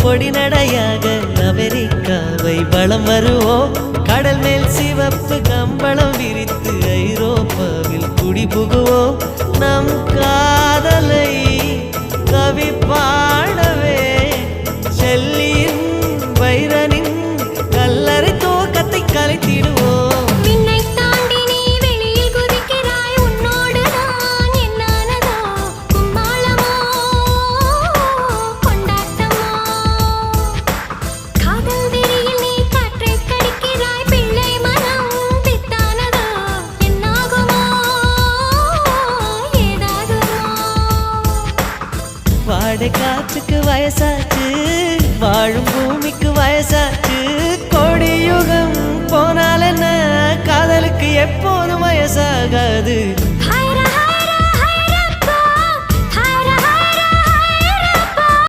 பொடி நடையாக அமெரிக்காவை வலம் வருவோம். கடல் மேல் சிவப்பு கம்பளம் விரித்து ஐரோப்பாவில் குடி புகுவோம். நம் காதலை கவி பாடவே செல்லியின் வைரனின் கல்லறை தோக்கத்தை கலைத்திடுவோம். வாடை காற்றுக்கு வயசாச்சு, வாழும் பூமிக்கு வயசாச்சு. கொடியுகம் போனால் என்ன, காதலுக்கு எப்போதும் வயசாகாது.